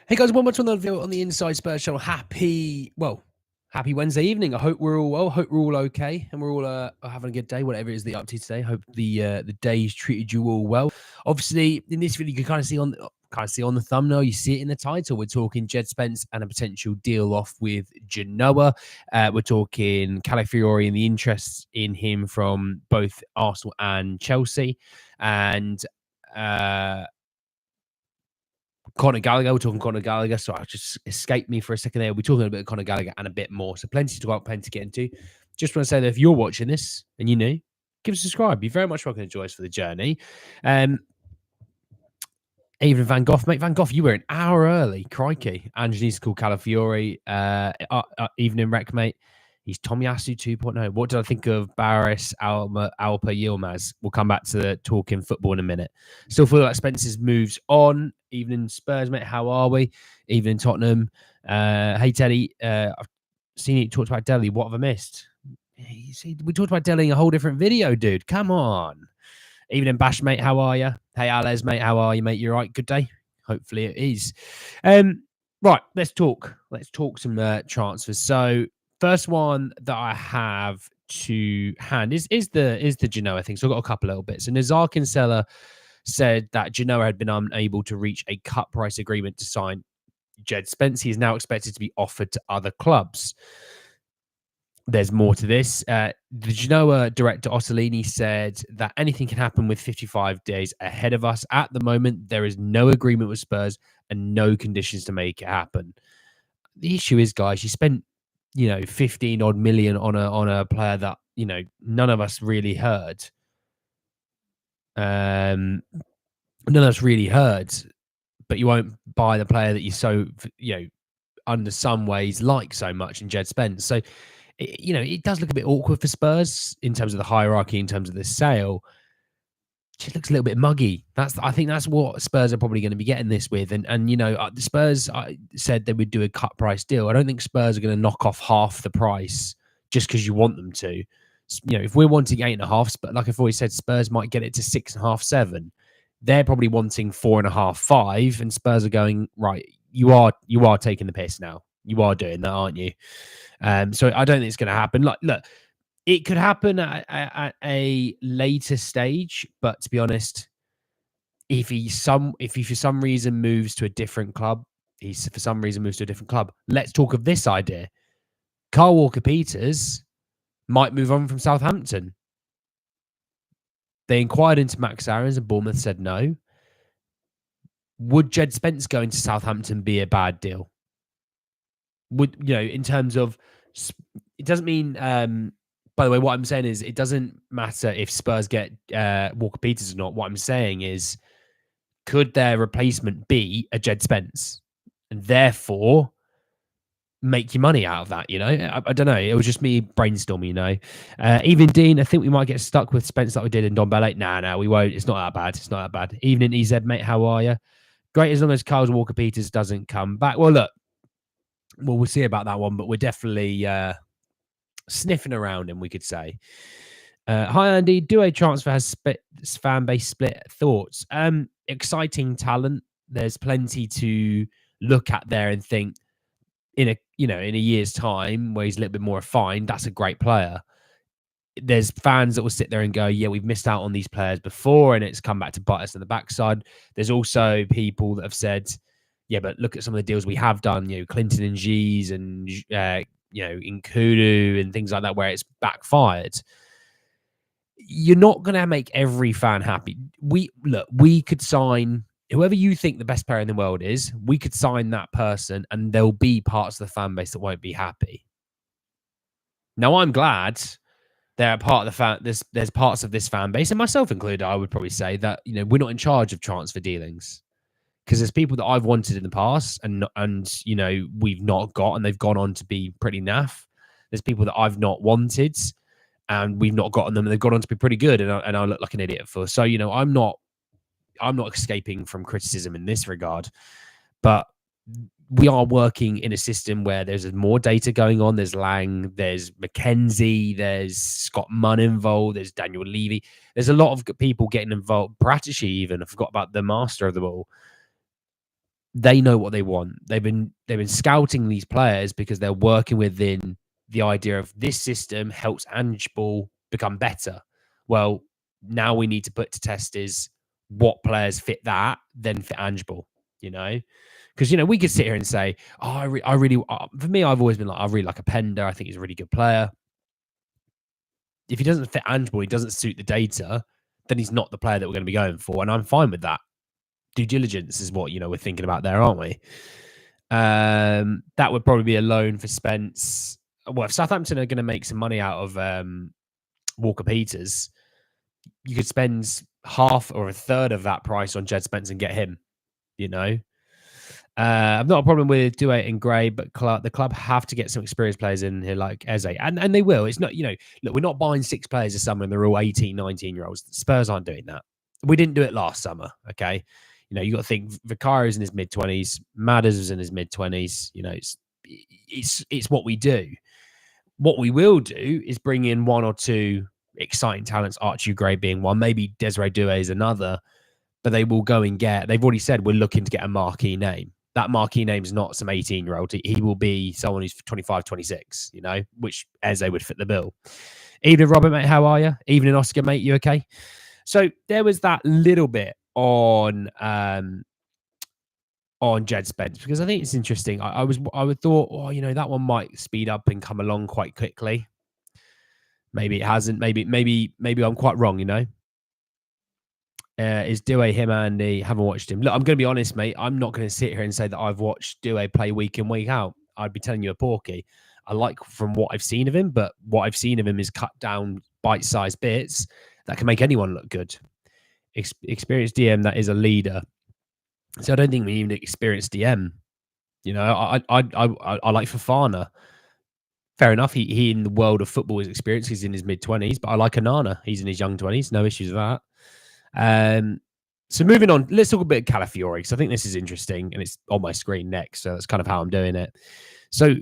Hey guys, one more to another video on the Inside Spurs channel. Happy Wednesday evening. I hope we're all well. Hope we're all okay, and we're all having a good day, whatever it is that you're up to today. Hope the day's treated you all well. Obviously, in this video, you can kind of see on the thumbnail. You see it in the title. We're talking Jed Spence and a potential deal off with Genoa. We're talking Calafiori and the interest in him from both Arsenal and Chelsea, and Conor Gallagher. We're talking Conor Gallagher, so I just escaped me for a second there. We're talking a bit of Conor Gallagher and a bit more. So plenty to talk about, plenty to get into. Just want to say that if you're watching this and you're new, give us a subscribe. You're very much welcome to join us for the journey. Even Van Gogh, mate. Van Gogh, you were an hour early. Crikey. Angelina's called Calafiori. Evening rec, mate. He's Tomiyasu 2.0. What did I think of Barris Alpa Yilmaz? We'll come back to the talking football in a minute. Still feel like Spence's moves on. Evening Spurs, mate. How are we? Evening Tottenham. Hey, Teddy. I've seen you talked about Delhi. What have I missed? See, we talked about Delhi in a whole different video, dude. Come on. Evening Bash, mate. How are you? Hey, Alez, mate. How are you, mate? You all right? Good day? Hopefully it is. Right, let's talk. Let's talk some transfers. So first one that I have to hand is the Genoa thing. So I've got a couple little bits. And Nazar Kinsella said that Genoa had been unable to reach a cut price agreement to sign Jed Spence. He is now expected to be offered to other clubs. There's more to this. The Genoa director Ottolini said that anything can happen with 55 days ahead of us. At the moment, there is no agreement with Spurs and no conditions to make it happen. The issue is, guys, you spent 15 odd million on a player that none of us really heard. None of us really heard, but you won't buy the player that you so under some ways like so much in Jed Spence. So it does look a bit awkward for Spurs in terms of the hierarchy, in terms of the sale. It just looks a little bit muggy. I think that's what Spurs are probably going to be getting this with. And the Spurs said they would do a cut price deal. I don't think Spurs are going to knock off half the price just because you want them to. If we're wanting 8.5, but like I've always said, Spurs might get it to 6.5, 7. They're probably wanting 4.5, 5, and Spurs are going, right, you are taking the piss now. You are doing that, aren't you? So I don't think it's going to happen. Look, it could happen at a later stage, but to be honest, if he for some reason moves to a different club, let's talk of this idea. Kyle Walker-Peters might move on from Southampton. They inquired into Max Aarons and Bournemouth said no. Would Jed Spence going to Southampton be a bad deal? In terms of, it doesn't mean, by the way, what I'm saying is it doesn't matter if Spurs get Walker-Peters or not. What I'm saying is, could their replacement be a Jed Spence? And therefore, make your money out of that, I don't know. It was just me brainstorming, Even Dean, I think we might get stuck with Spence like we did in Don Bellet. Nah, we won't. It's not that bad. Evening, EZ, mate. How are you? Great, as long as Kyle Walker-Peters doesn't come back. Well, look. Well, we'll see about that one, but we're definitely sniffing around him, we could say. Hi, Andy. Do a transfer has fan base split thoughts? Exciting talent. There's plenty to look at there and think in a year's time where he's a little bit more refined, that's a great player. There's fans that will sit there and go, yeah, we've missed out on these players before, and it's come back to bite us on the backside. There's also people that have said, yeah, but look at some of the deals we have done, Clinton and G's and, Nkudu and things like that, where it's backfired. You're not going to make every fan happy. We could sign whoever you think the best player in the world is. We could sign that person and there'll be parts of the fan base that won't be happy. Now, I'm glad they're part of the there's parts of this fan base, and myself included, I would probably say that, we're not in charge of transfer dealings. Because there's people that I've wanted in the past and we've not got, and they've gone on to be pretty naff. There's people that I've not wanted and we've not gotten them, and they've gone on to be pretty good, and I look like an idiot for. So, I'm not escaping from criticism in this regard, but we are working in a system where there's more data going on. There's Lang, there's McKenzie, there's Scott Munn involved, there's Daniel Levy. There's a lot of people getting involved. Bratici even, I forgot about the master of the ball. they know what they want. They've been scouting these players because they're working within the idea of this system helps Angeball become better. Well, now we need to put to test is what players fit that, then fit Angeball, you know? Because, we could sit here and say, oh, I really, for me, I've always been like, I really like a Pender. I think he's a really good player. If he doesn't fit Angeball, he doesn't suit the data, then he's not the player that we're going to be going for. And I'm fine with that. Due diligence is what, we're thinking about there, aren't we? That would probably be a loan for Spence. Well, if Southampton are going to make some money out of Walker Peters, you could spend half or a third of that price on Jed Spence and get him, I've not a problem with Douay and Gray, but the club have to get some experienced players in here like Eze, and they will. It's not, look, we're not buying 6 players this summer and they're all 18, 19-year-olds. Spurs aren't doing that. We didn't do it last summer, okay? You got to think Vicario's in his mid-20s, Madders was in his mid-20s. It's what we do. What we will do is bring in 1 or 2 exciting talents, Archie Gray being one, maybe Desiree Douay is another, but they will go and they've already said we're looking to get a marquee name. That marquee name is not some 18-year-old. He will be someone who's 25, 26, which Eze would fit the bill. Evening, Robert, mate. How are you? Evening, Oscar, mate. You okay? So there was that little bit on Jed Spence, because I think it's interesting. I would thought, that one might speed up and come along quite quickly. Maybe it hasn't. Maybe I'm quite wrong. Is Douay him, Andy? Haven't watched him. Look, I'm going to be honest, mate. I'm not going to sit here and say that I've watched Douay play week in, week out. I'd be telling you a porky. I like from what I've seen of him, but what I've seen of him is cut down bite-sized bits that can make anyone look good. Experienced DM that is a leader. So I don't think we need an experienced DM. I like Fofana. Fair enough. He in the world of football is experienced. He's in his mid-20s, but I like Onana. He's in his young 20s. No issues with that. So moving on, let's talk a bit of Calafiori, because I think this is interesting and it's on my screen next. So that's kind of how I'm doing it. So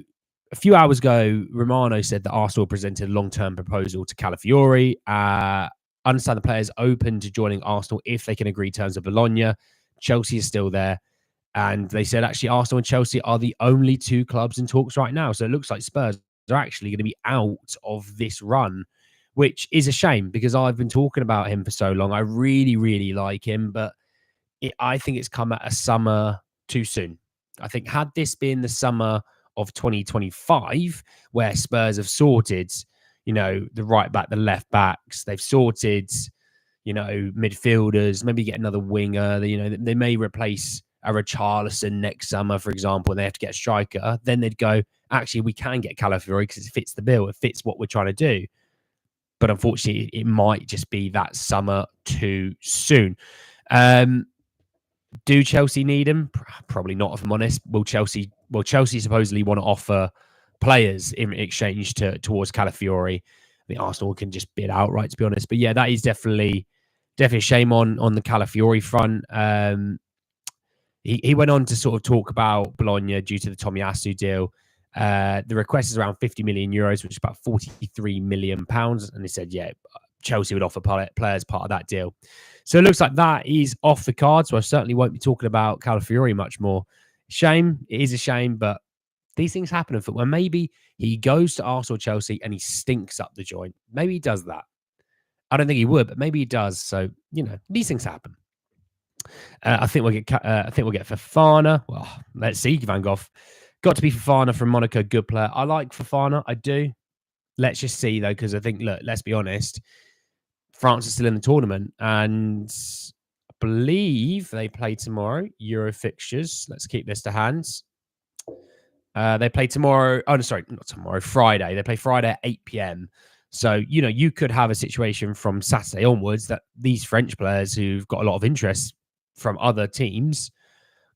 a few hours ago, Romano said that Arsenal presented a long-term proposal to Calafiori. Understand the players open to joining Arsenal if they can agree terms of Bologna. Chelsea is still there. And they said actually Arsenal and Chelsea are the only 2 clubs in talks right now. So it looks like Spurs are actually going to be out of this run, which is a shame because I've been talking about him for so long. I really, really like him, but I think it's come at a summer too soon. I think had this been the summer of 2025, where Spurs have sorted, the right back, the left backs, they've sorted, midfielders, maybe get another winger, they may replace a Richarlison next summer, for example, and they have to get a striker. Then they'd go, actually, we can get Calafiori because it fits the bill. It fits what we're trying to do. But unfortunately, it might just be that summer too soon. Do Chelsea need him? Probably not, if I'm honest. Will Chelsea supposedly want to offer players in exchange towards Calafiori? I think Arsenal can just bid outright, to be honest. But yeah, that is definitely a shame on the Calafiori front. He went on to sort of talk about Bologna due to the Tomiyasu deal. The request is around 50 million euros, which is about 43 million pounds. And they said, yeah, Chelsea would offer players part of that deal. So it looks like that is off the card. So I certainly won't be talking about Calafiori much more. Shame. It is a shame, but these things happen in football. Maybe he goes to Arsenal, Chelsea, and he stinks up the joint. Maybe he does that. I don't think he would, but maybe he does. So, these things happen. I think we'll get Fofana. Well, let's see, Van Gogh. Got to be Fofana from Monaco, good player. I like Fofana, I do. Let's just see, though, because I think, look, let's be honest, France is still in the tournament, and I believe they play tomorrow, Euro fixtures. Let's keep this to hands. They play tomorrow. Oh, no, sorry, not tomorrow, Friday. They play Friday at 8 p.m. So, you could have a situation from Saturday onwards that these French players who've got a lot of interest from other teams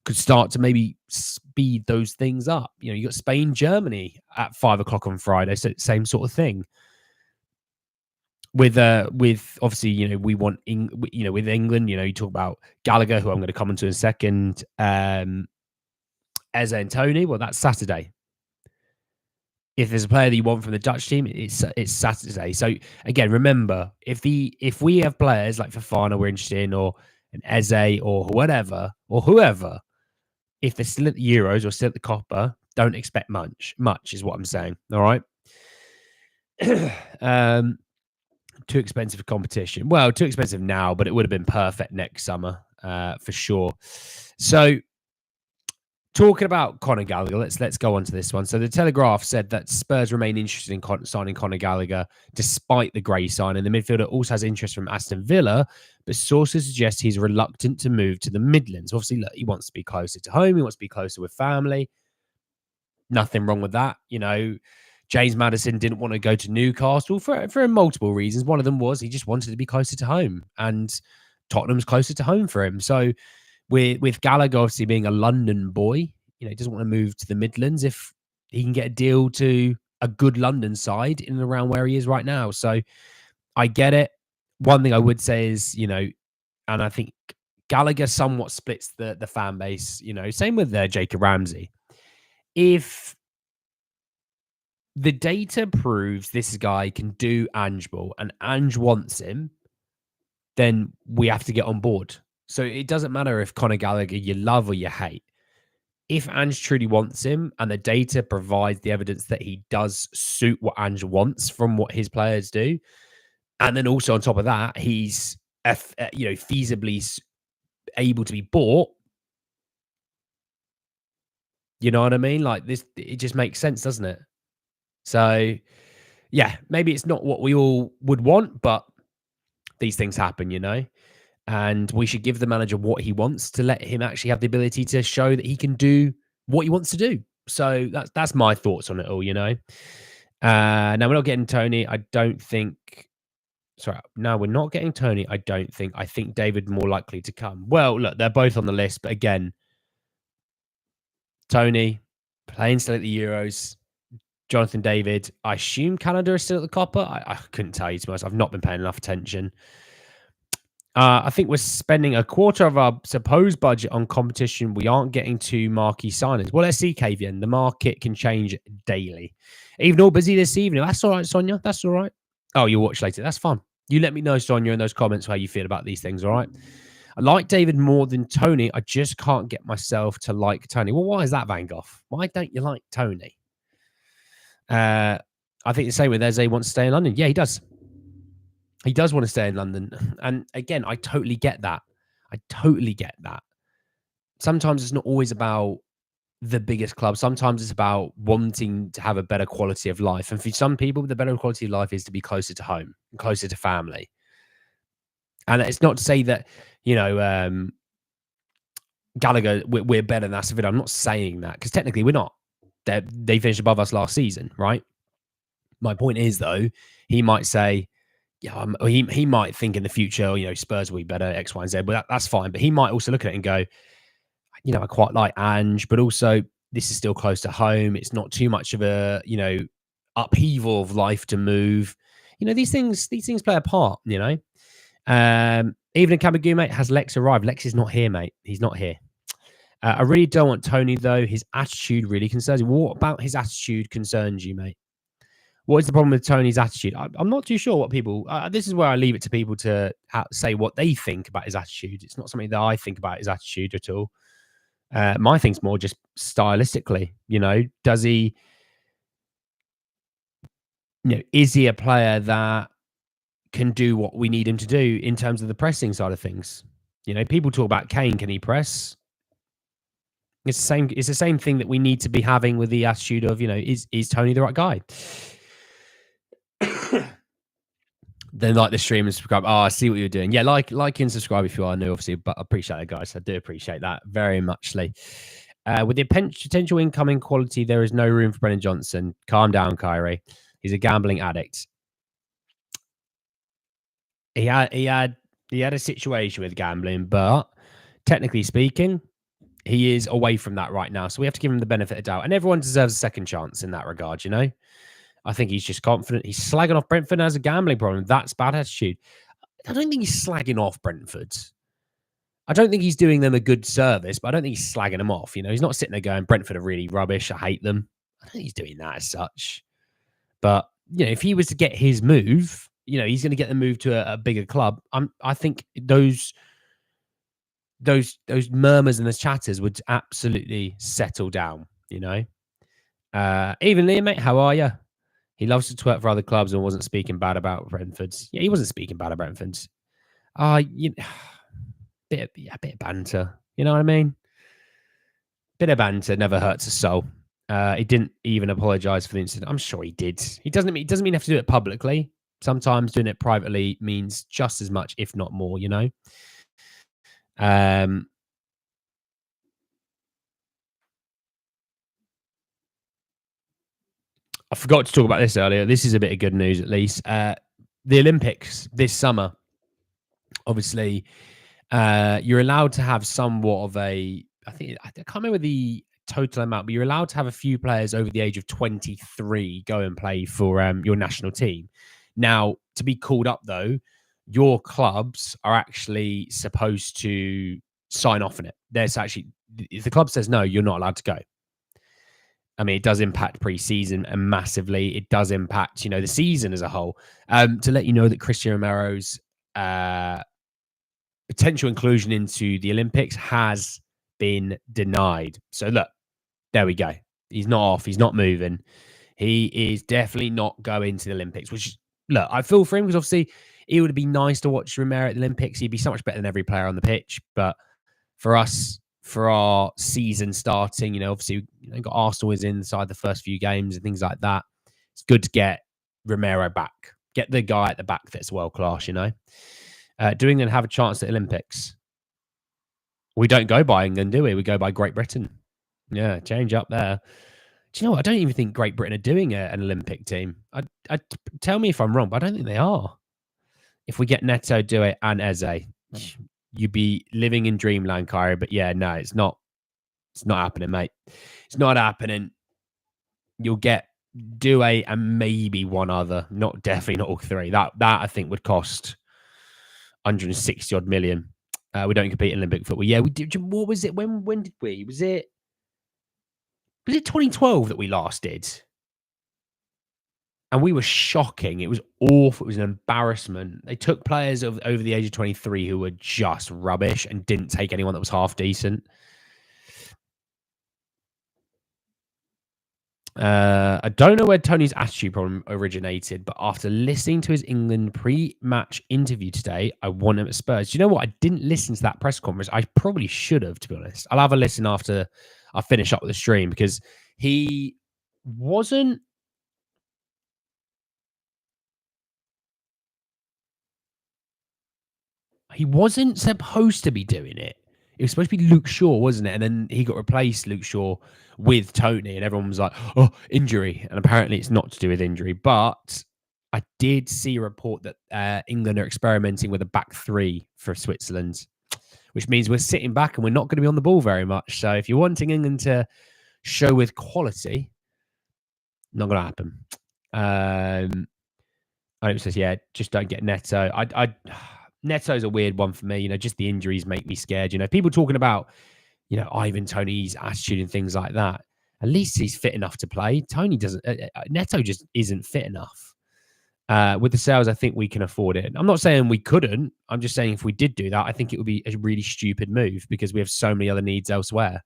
could start to maybe speed those things up. You got Spain, Germany at 5 o'clock on Friday. So same sort of thing. With obviously, we want, with England, you talk about Gallagher, who I'm going to come on to in a second, Eze and Tony. Well, that's Saturday. If there's a player that you want from the Dutch team, it's Saturday. So again, remember, if we have players like Fofana we're interested in, or an Eze or whoever, if they're still at the Euros or still at the Copper, don't expect much is what I'm saying. All right. Too expensive for competition. Well, too expensive now, but it would have been perfect next summer for sure. So, talking about Conor Gallagher, let's go on to this one. So the Telegraph said that Spurs remain interested in signing Conor Gallagher despite the Gray sign, and the midfielder also has interest from Aston Villa, but sources suggest he's reluctant to move to the Midlands. Obviously, look, he wants to be closer to home. He wants to be closer with family. Nothing wrong with that. You know, James Maddison didn't want to go to Newcastle for multiple reasons. One of them was he just wanted to be closer to home, and Tottenham's closer to home for him. So with Gallagher obviously being a London boy, you know, he doesn't want to move to the Midlands if he can get a deal to a good London side in and around where he is right now. So I get it. One thing I would say is, you know, and I think Gallagher somewhat splits the fan base, you know, same with Jacob Ramsey. If the data proves this guy can do Ange ball and Ange wants him, then we have to get on board. So it doesn't matter if Conor Gallagher you love or you hate. If Ange truly wants him and the data provides the evidence that he does suit what Ange wants from what his players do, and then also on top of that, he's feasibly able to be bought. You know what I mean? Like this, it just makes sense, doesn't it? So, yeah, maybe it's not what we all would want, but these things happen, you know? And we should give the manager what he wants to let him actually have the ability to show that he can do what he wants to do. So that's my thoughts on it all, you know? Now, we're not getting Tony. I don't think... Sorry, no, we're not getting Tony, I don't think. I think David more likely to come. Well, look, they're both on the list, but again, Tony, playing still at the Euros, Jonathan David. I assume Canada is still at the Copper. I couldn't tell you, to be honest. I've not been paying enough attention. I think we're spending a quarter of our supposed budget on competition. We aren't getting to marquee signings. Well, let's see, Kavian. The market can change daily. Even all busy this evening. That's all right, Sonia. That's all right. Oh, you'll watch later. That's fun. You let me know, Sonia, in those comments how you feel about these things, all right? I like David more than Tony. I just can't get myself to like Tony. Well, why is that, Van Gogh? Why don't you like Tony? I think the same with Eze wants to stay in London. Yeah, he does. He does want to stay in London. And again, I totally get that. Sometimes it's not always about the biggest club. Sometimes it's about wanting to have a better quality of life. And for some people, the better quality of life is to be closer to home, closer to family. And it's not to say that, you know, Gallagher, we're better than Aston Villa. I'm not saying that because technically we're not. They finished above us last season, right? My point is, though, he might say, yeah, he might think in the future, you know, Spurs will be better, X, Y, and Z, but that's fine. But he might also look at it and go, you know, I quite like Ange, but also this is still close to home. It's not too much of a, you know, upheaval of life to move. You know, these things play a part, you know. Even in Cabagu, mate, has Lex arrived? Lex is not here, mate. He's not here. I really don't want Tony, though. His attitude really concerns me. What about his attitude concerns you, mate? What is the problem with Tony's attitude? I'm not too sure what people... this is where I leave it to people to say what they think about his attitude. It's not something that I think about his attitude at all. My thing's more just stylistically, you know. Does he... You know, is he a player that can do what we need him to do in terms of the pressing side of things? You know, people talk about Kane. Can he press? It's the same thing that we need to be having with the attitude of, you know, is Tony the right guy? Then like the stream and subscribe. Oh, I see what you're doing. Yeah, like and subscribe if you are new, obviously. But I appreciate it, guys. I do appreciate that very muchly. With the potential incoming quality, there is no room for Brennan Johnson. Calm down, Kyrie. He's a gambling addict. He had a situation with gambling, but technically speaking, he is away from that right now. So we have to give him the benefit of doubt. And everyone deserves a second chance in that regard, you know? I think he's just confident. He's slagging off Brentford as a gambling problem. That's bad attitude. I don't think he's slagging off Brentford. I don't think he's doing them a good service, but I don't think he's slagging them off. You know, he's not sitting there going, Brentford are really rubbish. I hate them. I don't think he's doing that as such. But, you know, if he was to get his move, you know, he's going to get the move to a bigger club. I think those those murmurs and those chatters would absolutely settle down, you know. Even Liam, mate, how are you? He loves to twerk for other clubs and wasn't speaking bad about Brentford's. Yeah, he wasn't speaking bad about Brentford's. You bit of banter. You know what I mean? Bit of banter never hurts a soul. He didn't even apologise for the incident. I'm sure he did. He doesn't mean have to do it publicly. Sometimes doing it privately means just as much, if not more. You know. Um, I forgot to talk about this earlier. This is a bit of good news, at least. The Olympics this summer, obviously, you're allowed to have somewhat of a. I can't remember the total amount, but you're allowed to have a few players over the age of 23 go and play for your national team. Now, to be called up though, your clubs are actually supposed to sign off on it. There's actually, if the club says no, you're not allowed to go. I mean, it does impact pre-season and massively. It does impact, the season as a whole. To let you know that Christian Romero's potential inclusion into the Olympics has been denied. So look, there we go. He's not off. He's not moving. He is definitely not going to the Olympics, which, look, I feel for him because obviously it would be nice to watch Romero at the Olympics. He'd be so much better than every player on the pitch. But for us, for our season starting, obviously, got Arsenal is inside the first few games and things like that. It's good to get Romero back. Get the guy at the back that's world class, Do England have a chance at Olympics? We don't go by England, do we? We go by Great Britain. Yeah, change up there. Do you know what? I don't even think Great Britain are doing an Olympic team. Tell me if I'm wrong, but I don't think they are. If we get Neto, do it, and Eze, you'd be living in dreamland, Kyrie. But yeah, no, it's not. It's not happening, mate. It's not happening. You'll get Due and maybe one other. Definitely not all three. That I think would cost 160 odd million. We don't compete in Olympic football. Yeah, we did. What was it? When did we? Was it 2012 that we last did? And we were shocking. It was awful. It was an embarrassment. They took players over the age of 23 who were just rubbish and didn't take anyone that was half decent. I don't know where Tony's attitude problem originated, but after listening to his England pre-match interview today, I want him at Spurs. Do you know what? I didn't listen to that press conference. I probably should have, to be honest. I'll have a listen after I finish up with the stream because he wasn't supposed to be doing it. It was supposed to be Luke Shaw, wasn't it? And then he got replaced, Luke Shaw, with Tony, and everyone was like, "Oh, injury." And apparently, it's not to do with injury. But I did see a report that England are experimenting with a back three for Switzerland, which means we're sitting back and we're not going to be on the ball very much. So if you're wanting England to show with quality, not going to happen. I it says, yeah, just don't get Neto. Neto's a weird one for me. Just the injuries make me scared. People talking about, Ivan Toney's attitude and things like that. At least he's fit enough to play. Tony doesn't. Neto just isn't fit enough. With the sales, I think we can afford it. I'm not saying we couldn't. I'm just saying if we did do that, I think it would be a really stupid move because we have so many other needs elsewhere.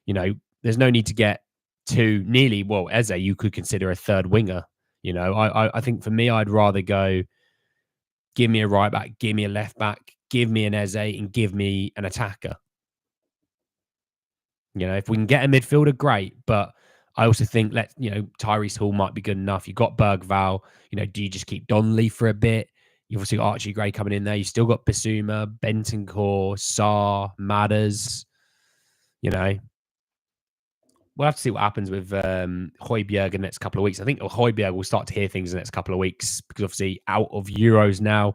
There's no need to get to nearly, Eze, you could consider a third winger. I think for me, I'd rather go, give me a right back, give me a left back, give me an Eze, and give me an attacker. If we can get a midfielder, great. But I also think Tyrese Hall might be good enough. You've got Bergval. Do you just keep Donnelly for a bit? You've also got Archie Gray coming in there. You've still got Bissouma, Bentancur, Sarr, Madders. We'll have to see what happens with Højbjerg in the next couple of weeks. I think Højbjerg will start to hear things in the next couple of weeks because obviously out of Euros now.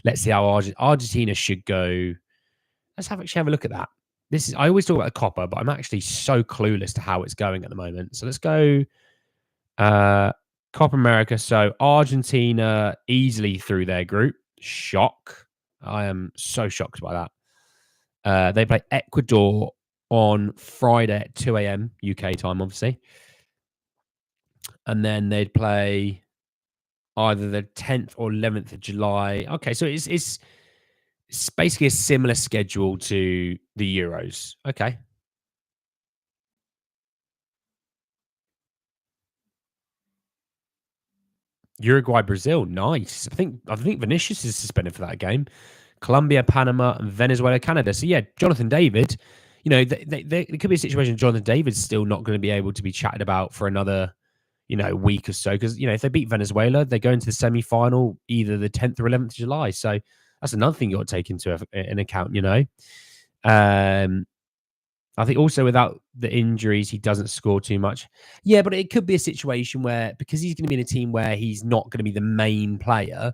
Let's see how Argentina should go. Let's actually have a look at that. I always talk about the Copa, but I'm actually so clueless to how it's going at the moment. So let's go Copa America. So Argentina easily through their group. Shock. I am so shocked by that. They play Ecuador on Friday at 2 a.m. UK time, obviously. And then they'd play either the 10th or 11th of July. Okay, so it's It's basically a similar schedule to the Euros. Okay. Uruguay, Brazil, nice. I think Vinicius is suspended for that game. Colombia, Panama, and Venezuela, Canada. So yeah, Jonathan David. There could be a situation Jonathan David's still not going to be able to be chatted about for another, week or so. Because if they beat Venezuela, they go into the semi-final either the 10th or 11th of July. So that's another thing you got to take into an account. I think also without the injuries, he doesn't score too much. Yeah, but it could be a situation where because he's going to be in a team where he's not going to be the main player,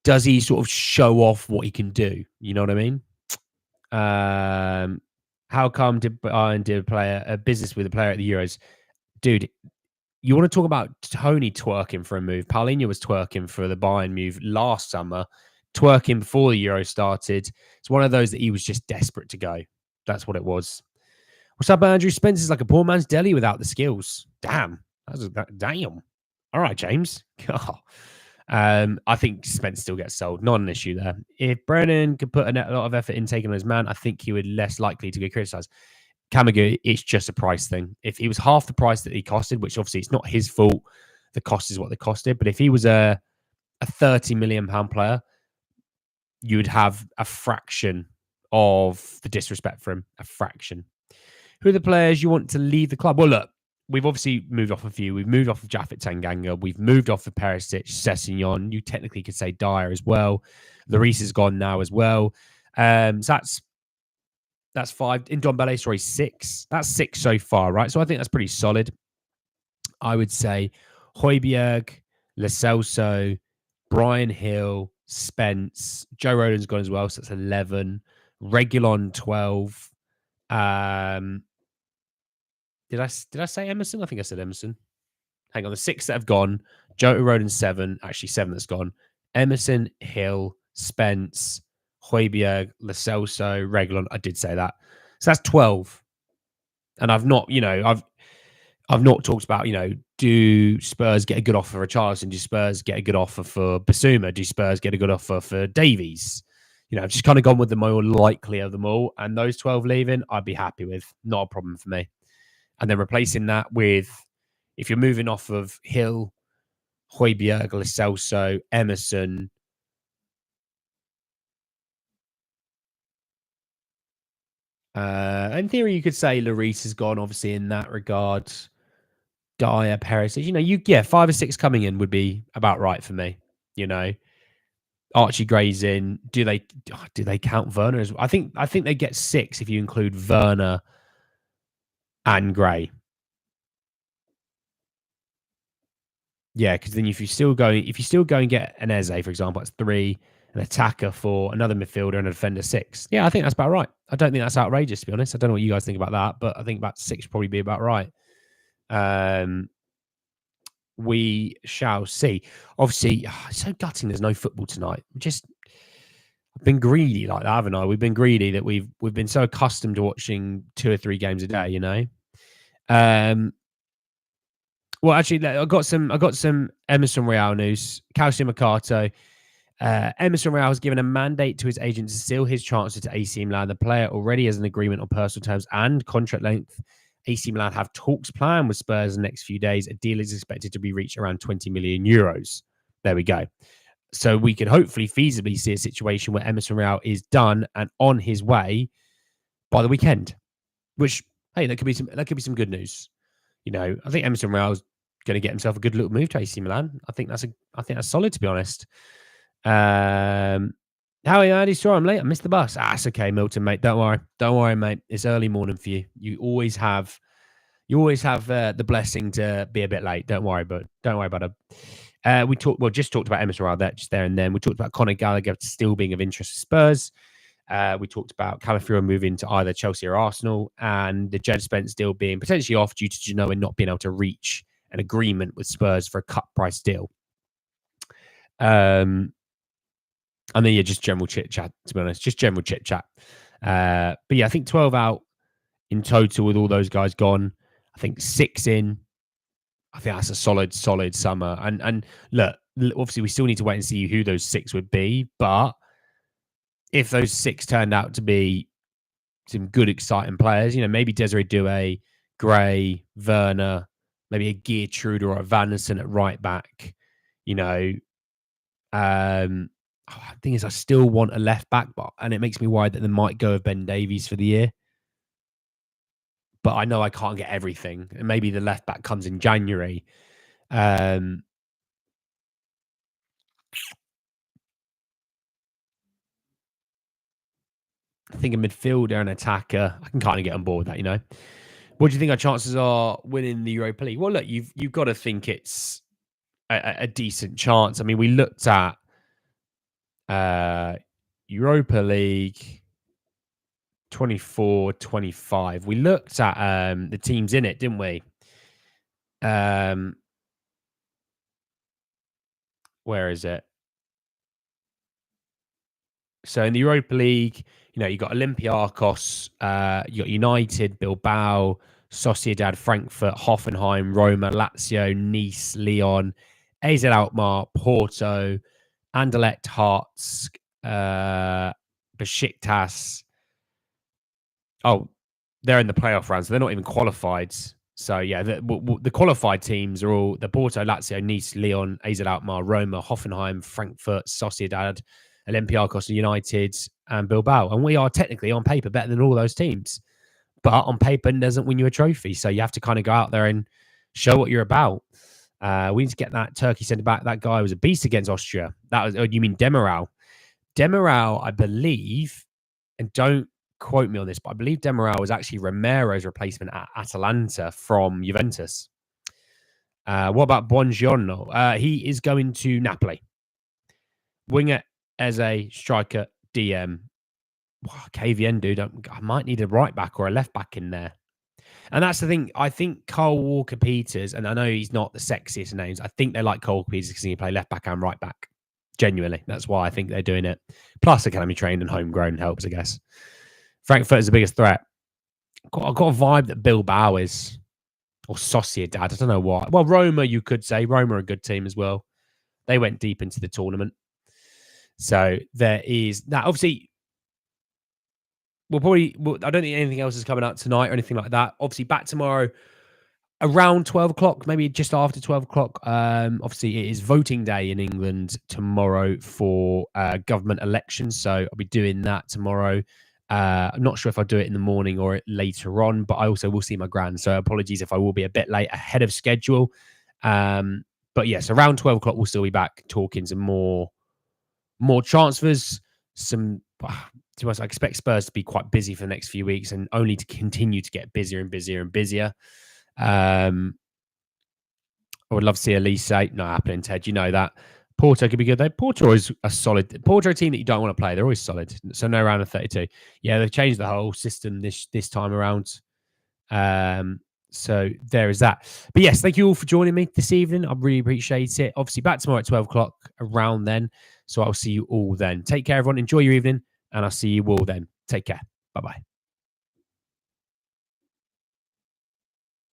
does he sort of show off what he can do? You know what I mean? How come did Bayern do a business with a player at the Euros? Dude, you want to talk about Tony twerking for a move? Paulinho was twerking for the Bayern move last summer, twerking before the Euro started. It's one of those that he was just desperate to go. That's what it was. What's up, Andrew? Spence is like a poor man's deli without the skills. Damn. Damn. All right, James. I think Spence still gets sold. Not an issue there. If Brennan could put a lot of effort in taking on his man, I think he would less likely to get criticised. Kamagu, it's just a price thing. If he was half the price that he costed, which obviously it's not his fault, the cost is what they costed. But if he was a £30 million player, you would have a fraction of the disrespect for him. A fraction. Who are the players you want to leave the club? Well, look, we've obviously moved off a few. We've moved off of Japhet Tanganga. We've moved off of Perisic, Sessegnon. You technically could say Dyer as well. Lloris is gone now as well. So that's 5. In Ndombele, sorry, 6. That's 6 so far, right? So I think that's pretty solid. I would say Højbjerg, Lo Celso, Brian Hill, Spence. Joe Rodon's gone as well, so that's 11. Reguilon, 12. Did I say Emerson? I think I said Emerson. Hang on, the 6 that have gone. Joe Rodon, 7. Actually, 7 that's gone. Emerson, Hill, Spence, Højbjerg, Lo Celso, Reguilon. I did say that. So that's 12. And I've not talked about, do Spurs get a good offer for Richarlison? Do Spurs get a good offer for Basuma? Do Spurs get a good offer for Davies? I've just kind of gone with the more likely of them all. And those 12 leaving, I'd be happy with. Not a problem for me. And then replacing that with, if you're moving off of Hill, Højbjerg, Lo Celso, Emerson. In theory, you could say Lloris has gone, obviously, in that regard. Dyer, Perisic, 5 or 6 coming in would be about right for me. Archie Gray's in. Do they count Werner as well? I think they get 6 if you include Werner and Gray. Yeah, because then if you still go and get an Eze, for example, that's 3, an attacker 4, another midfielder, and a defender 6. Yeah, I think that's about right. I don't think that's outrageous, to be honest. I don't know what you guys think about that, but I think about 6 probably be about right. We shall see. Obviously, it's so gutting there's no football tonight. I've been greedy like that, haven't I? We've been greedy that we've been so accustomed to watching 2 or 3 games a day, Well, actually, I got some Emerson Royal news. Calcio Mercato. Emerson Royal has given a mandate to his agent to seal his transfer to AC Milan. The player already has an agreement on personal terms and contract length. AC Milan have talks planned with Spurs in the next few days. A deal is expected to be reached around 20 million euros. There we go. So we could hopefully feasibly see a situation where Emerson Royal is done and on his way by the weekend. Which, hey, that could be some good news. I think Emerson Royal's going to get himself a good little move to AC Milan. I think that's solid, to be honest. How are you, Andy? Sorry, I'm late. I missed the bus. It's okay, Milton, mate. Don't worry, mate. It's early morning for you. You always have the blessing to be a bit late. Don't worry about it. Just talked about Emerson Royal just there and then. We talked about Conor Gallagher still being of interest to Spurs. We talked about Calafiori moving to either Chelsea or Arsenal, and the Jed Spence deal being potentially off due to Genoa not being able to reach an agreement with Spurs for a cut price deal. And then just general chit chat, to be honest, just general chit chat. But yeah, I think 12 out in total with all those guys gone. I think 6 in. I think that's a solid summer. And look, obviously we still need to wait and see who those 6 would be, but if those 6 turned out to be some good, exciting players, maybe Desiree Doué, Gray, Werner, maybe a Geertrude or a Vanderson at right back, the thing is, I still want a left back, and it makes me worried that they might go with Ben Davies for the year. But I know I can't get everything, and maybe the left back comes in January. I think a midfielder and attacker, I can kind of get on board with that. What do you think our chances are winning the Europa League? Well, look, you've got to think it's a decent chance. I mean, we looked at Europa League 24-25. We looked at the teams in it, didn't we? Where is it? So in the Europa League, you got Olympiacos, you got United, Bilbao, Sociedad, Frankfurt, Hoffenheim, Roma, Lazio, Nice, Lyon, AZ Alkmaar, Porto, Anderlecht, Hearts, Besiktas. Oh, they're in the playoff round, so they're not even qualified. So yeah, the qualified teams are all the Porto, Lazio, Nice, Lyon, AZ Alkmaar, Roma, Hoffenheim, Frankfurt, Sociedad, Olympiacos, United, and Bilbao. And we are technically on paper better than all those teams. But on paper, it doesn't win you a trophy. So you have to kind of go out there and show what you're about. We need to get that Turkey centre back. That guy was a beast against Austria. You mean Demiral? Demiral, I believe, and don't quote me on this, but I believe Demiral was actually Romero's replacement at Atalanta from Juventus. What about Buongiorno? He is going to Napoli. Winger, Eze, striker, DM. Wow, KVN, dude. I might need a right back or a left back in there. And that's the thing. I think Cole Walker-Peters, and I know he's not the sexiest names, I think they like Cole Walker-Peters because he can play left back and right back. Genuinely. That's why I think they're doing it. Plus, academy trained and homegrown helps, I guess. Frankfurt is the biggest threat. I've got a vibe that Bilbao is, or Sociedad. I don't know why. Well, Roma, you could say. Roma are a good team as well. They went deep into the tournament. So there is that. Obviously, I don't think anything else is coming out tonight or anything like that. Obviously, back tomorrow around 12 o'clock, maybe just after 12 o'clock. Obviously, it is voting day in England tomorrow for government elections. So I'll be doing that tomorrow. I'm not sure if I'll do it in the morning or later on, but I also will see my gran. So apologies if I will be a bit late ahead of schedule. But yes, around 12 o'clock, we'll still be back talking some more transfers. To be honest, I expect Spurs to be quite busy for the next few weeks and only to continue to get busier and busier and busier. I would love to see Elise. Not happening, Ted. You know that. Porto could be good though. Porto is a solid. Porto, a team that you don't want to play. They're always solid. So no round of 32. Yeah, they've changed the whole system this time around. So there is that. But yes, thank you all for joining me this evening. I really appreciate it. Obviously, back tomorrow at 12 o'clock around then. So I'll see you all then. Take care, everyone. Enjoy your evening, and I'll see you all then. Take care. Bye-bye.